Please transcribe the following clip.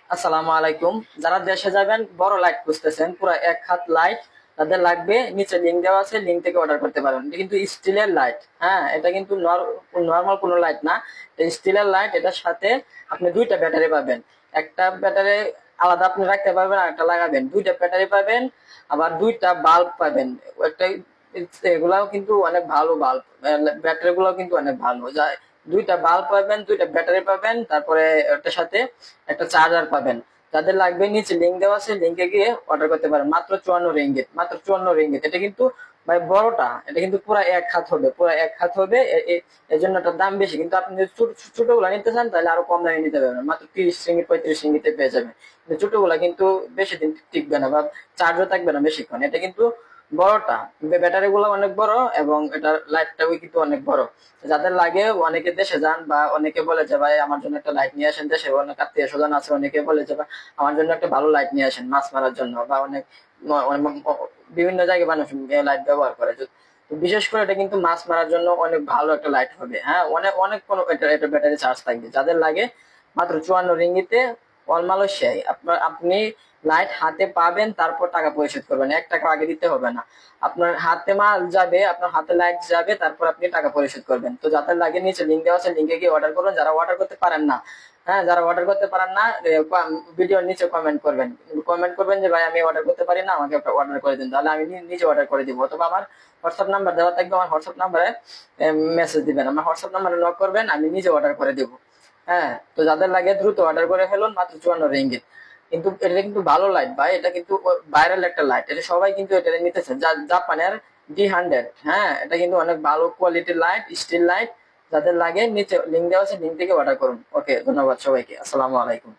আসসালামু আলাইকুম। যারা দেশে যাবেন, বড় লাইট খুঁজতেছেন, পুরো এক হাত লাইট তাদের লাগবে, নিচে লিঙ্ক দেওয়া আছে, লিঙ্ক থেকে অর্ডার করতে পারেন। এটা কিন্তু স্টিলের লাইট, হ্যাঁ, এটা কিন্তু নর্মাল কোনো লাইট না, স্টিলের লাইট। এটার সাথে আপনি দুইটা ব্যাটারি পাবেন। একটা ব্যাটারি আলাদা আপনি রাখতে পারবেন, আর একটা লাগাবেন, দুইটা ব্যাটারি পাবেন, আবার দুইটা বাল্ব পাবেন। একটা এগুলাও কিন্তু অনেক ভালো বাল্ব, ব্যাটারি গুলাও কিন্তু অনেক ভালো যায়। দুইটা বাল্ব পাবেন, দুইটা ব্যাটারি পাবেন, তারপরে ওটার সাথে একটা চার্জার পাবেন। যাদের লাগবে নিচে লিঙ্ক দেওয়া আছে, লিঙ্কে গিয়ে অর্ডার করতে পারেন। মাত্র 54 রিঙ্গিত, মাত্র 54 রিঙ্গিত। এটা কিন্তু ভাই বড়টা, এটা কিন্তু পুরো এক হাত হবে, পুরো এক হাত হবে। এই জন্য এটার দাম বেশি। কিন্তু আপনি যদি ছোট গুলা নিতে চান তাহলে আরো কম দামে নিতে পারবেন, মাত্র 30 রিঙ্গিত 35 রিঙ্গিতে পেয়ে যাবেন। কিন্তু ছোট গুলা কিন্তু বেশি দিন টিকবে না বা চার্জও থাকবে না বেশিক্ষণ। এটা কিন্তু বড়টা, ব্যাটারি গুলো অনেক বড় এবং এটার লাইটটাও কিন্তু অনেক বড়। যাদের লাগে, অনেকে দেশে যান বা অনেকে বলে যে ভাই আমার জন্য একটা লাইট নিয়ে আসেন, দেশে অনেক আত্মীয় স্বজন আছে, অনেকে বলে যে ভাই আমার জন্য একটা ভালো লাইট নিয়ে আসেন মাছ মারার জন্য, বা অনেক বিভিন্ন জায়গায় মানুষ লাইট ব্যবহার করে। তো বিশেষ করে এটা কিন্তু মাছ মারার জন্য অনেক ভালো একটা লাইট হবে। হ্যাঁ, অনেক অনেক কোনো এটা ব্যাটারি চার্জ থাকবে। যাদের লাগে মাত্র 54 রিঙ্গিতে, অল মালয়েশিয়ায় আপনি লাইট হাতে পাবেন, তারপর টাকা পরিশোধ করবেন। 1 টাকা আগে দিতে হবে না। আপনার হাতে মাল যাবে, আপনার হাতে লাইট যাবে, তারপর আপনি টাকা পরিশোধ করবেন। তো যাদের লাগে নিচে লিঙ্ক দেওয়া আছে, লিঙ্কে গিয়ে অর্ডার করবেন। যারা অর্ডার করতে পারেন না, হ্যাঁ, যারা অর্ডার করতে পারেন না, ভিডিওর নিচে কমেন্ট করবেন, যে ভাই আমি অর্ডার করতে পারি না, আমাকে একটা অর্ডার করে দিন। তাহলে আমি নিজে অর্ডার করে দিব, অথবা আমার হোয়াটসঅ্যাপ নাম্বার দেওয়া থাকবে, আমার হোয়াটসঅ্যাপ নাম্বারে মেসেজ দিবেন, আমার হোয়াটসঅ্যাপ নাম্বারে নক করবেন, আমি নিজে অর্ডার করে দিব। হ্যাঁ, তো যাদের লাগে দ্রুত অর্ডার করে ফেলুন, মাত্র 54 রিঙ্গিত। কিন্তু এটা কিন্তু ভালো লাইট ভাই, এটা কিন্তু ভাইরাল একটা লাইট, এটা সবাই কিন্তু এটা নিতেছে। জাপানের D100, হ্যাঁ, এটা কিন্তু অনেক ভালো কোয়ালিটির লাইট, স্টিল লাইট। যাদের লাগে নিচে লিঙ্ক দেওয়া আছে, লিঙ্ক থেকে অর্ডার করুন। ওকে, ধন্যবাদ সবাইকে। আসসালামু আলাইকুম।